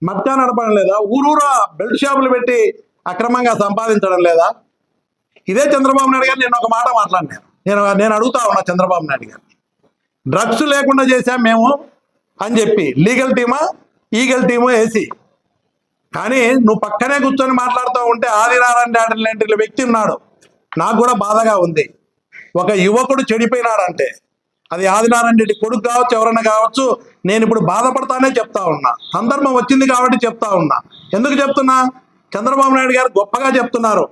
మట్కా నడపడం లేదా? ఊరూరా బెల్ట్ షాపులు పెట్టి అక్రమంగా సంపాదించడం లేదా? ఇదే చంద్రబాబు నాయుడు గారు నేను ఒక మాట మాట్లాడినాను. నేను అడుగుతా ఉన్నా చంద్రబాబు నాయుడు గారు, డ్రగ్స్ లేకుండా చేశాం మేము అని చెప్పి లీగల్ టీమా ఈగల్ టీమో వేసి, కానీ నువ్వు పక్కనే కూర్చొని మాట్లాడుతూ ఉంటే ఆదినారాయణ లాంటి వ్యక్తి ఉన్నాడు. నాకు కూడా బాధగా ఉంది. ఒక యువకుడు చెడిపోయినాడంటే అది ఆదినారాయణ రెడ్డి కొడుకు కావచ్చు, ఎవరన్నా కావచ్చు. నేను ఇప్పుడు బాధపడతానే చెప్తా ఉన్నా, సందర్భం వచ్చింది కాబట్టి చెప్తా ఉన్నా. ఎందుకు చెప్తున్నా? చంద్రబాబు నాయుడు గారు గొప్పగా చెప్తున్నారు,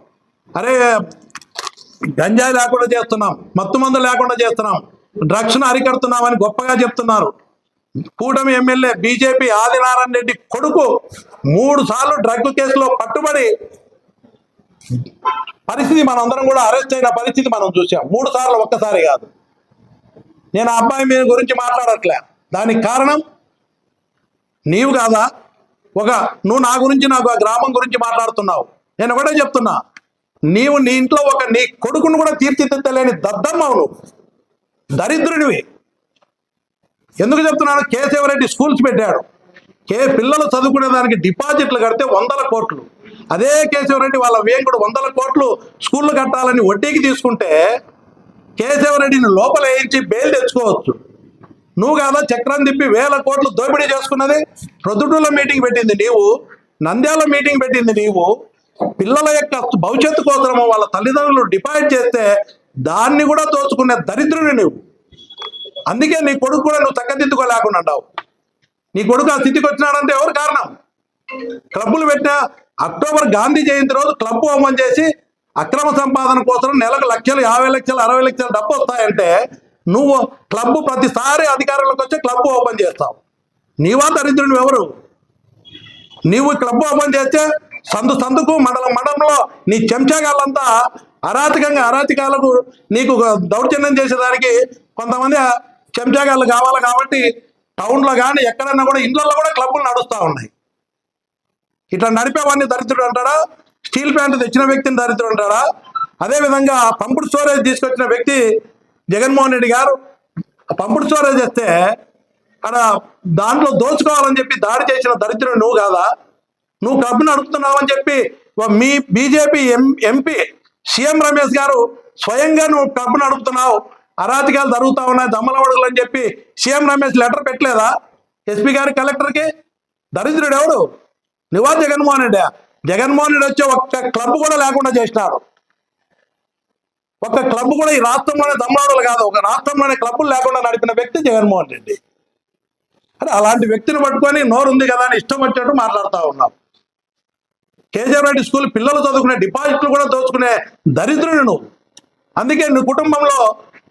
అరే గంజాయి లేకుండా చేస్తున్నాం, మత్తు మందు లేకుండా చేస్తున్నాం, డ్రగ్స్ను అరికడుతున్నామని గొప్పగా చెప్తున్నారు. కూటమి ఎమ్మెల్యే బీజేపీ ఆదినారాయణ రెడ్డి కొడుకు 3 సార్లు డ్రగ్ కేసులో పట్టుబడి పరిస్థితి మనందరం కూడా అరెస్ట్ అయిన పరిస్థితి మనం చూసాం. 3 సార్లు, ఒక్కసారి కాదు. నేను ఆ అబ్బాయి మీద గురించి మాట్లాడట్లే. దానికి కారణం నీవు కాదా? నువ్వు నా గురించి, నాకు ఆ గ్రామం గురించి మాట్లాడుతున్నావు. నేను ఒకటే చెప్తున్నా, నీవు నీ ఇంట్లో నీ కొడుకును కూడా తీర్చిదిద్దలేని దద్దమ్మవు, నువ్వు దరిద్రుడివి. ఎందుకు చెప్తున్నాను? కేశవరెడ్డి స్కూల్స్ పెట్టాడు. పిల్లలు చదువుకునే దానికి డిపాజిట్లు కడితే 100 కోట్లు. అదే కేశవరెడ్డి వాళ్ళ వేంకుడు 100 కోట్లు స్కూళ్ళు కట్టాలని వడ్డీకి తీసుకుంటే కేశవరెడ్డిని లోపల వేయించి బెయిల్ తెచ్చుకోవచ్చు. నువ్వు కాదా చక్రం తిప్పి 1000 కోట్లు దోపిడీ చేసుకున్నది? ప్రొద్దుటూరులో మీటింగ్ పెట్టింది నీవు, నంద్యాల మీటింగ్ పెట్టింది నీవు. పిల్లల యొక్క భవిష్యత్తు కోసము వాళ్ళ తల్లిదండ్రులు డిపాజిట్ చేస్తే దాన్ని కూడా దోచుకునే దరిద్రుడు నువ్వు. అందుకే నీ కొడుకు కూడా నువ్వు చక్కదిద్దుకోలేకుండా ఉన్నావు. నీ కొడుకు ఆ స్థితికి వచ్చినాడంటే ఎవరు కారణం? క్లబ్బులు పెట్టినా అక్టోబర్ గాంధీ జయంతి రోజు క్లబ్ ఓపెన్ చేసి అక్రమ సంపాదన కోసం నెలకు లక్షలు, 50 లక్షలు, 60 లక్షలు డబ్బు వస్తాయంటే నువ్వు క్లబ్ ప్రతిసారి అధికారంలోకి వచ్చి క్లబ్ ఓపెన్ చేస్తావు. నీవా దరిద్రుడు ఎవరు? నీవు క్లబ్ ఓపెన్ చేస్తే సందుకు మండలంలో నీ చెంచాగాళ్ళంతా అరాచకాలకు నీకు దౌర్జన్యం చేసేదానికి కొంతమంది చెంచాగాళ్ళు కావాలి కాబట్టి టౌన్లో కానీ ఎక్కడన్నా కూడా ఇండ్లలో కూడా క్లబ్బులు నడుస్తూ ఉన్నాయి. ఇట్లా నడిపేవాడిని దరిద్రుడు అంటాడా? స్టీల్ ప్లాంట్ తెచ్చిన వ్యక్తిని దరిద్రుడు అంటాడా? అదేవిధంగా పంపుడు స్టోరేజ్ తీసుకొచ్చిన వ్యక్తి జగన్మోహన్ రెడ్డి గారు పంపుడు స్టోరేజ్ చేస్తే అక్కడ దాంట్లో దోచుకోవాలని చెప్పి దాడి చేసిన దరిద్రుడు నువ్వు కాదా? నువ్వు క్లబ్ను నడుపుతున్నావని చెప్పి మీ బీజేపీ ఎంపీ సీఎం రమేష్ గారు స్వయంగా నువ్వు క్లబ్ నడుపుతున్నావు, అరాచకాలు జరుగుతూ ఉన్నాయి, దమ్మలవడుగులు అని చెప్పి సీఎం రమేష్ లెటర్ పెట్టలేదా ఎస్పీ గారి, కలెక్టర్కి? దరిద్రుడు ఎవడు? నువ్వా జగన్మోహన్ రెడ్డి? జగన్మోహన్ రెడ్డి వచ్చి ఒక్క క్లబ్ కూడా లేకుండా చేసినాడు. ఒక్క క్లబ్ కూడా ఈ రాష్ట్రంలోనే, దమ్మలవడుగులు కాదు, ఒక రాష్ట్రంలోనే క్లబ్బులు లేకుండా నడిపిన వ్యక్తి జగన్మోహన్ రెడ్డి. అరే అలాంటి వ్యక్తిని పట్టుకొని నోరుంది కదా అని ఇష్టం వచ్చినట్టు మాట్లాడుతూ ఉన్నావు. కేశవరెడ్డి స్కూల్ పిల్లలు చదువుకునే డిపాజిట్లు కూడా దోచుకునే దరిద్రుడు నువ్వు. అందుకే నీ కుటుంబంలో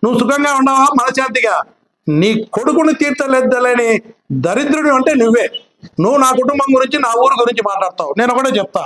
నువ్వు సుఖంగా ఉన్నావా మనశాంతిగా? నీ కొడుకుని తీర్చలేని దరిద్రుడు అంటే నువ్వే. నువ్వు నా కుటుంబం గురించి, నా ఊరు గురించి మాట్లాడతావు. నేను ఒకటే చెప్తా,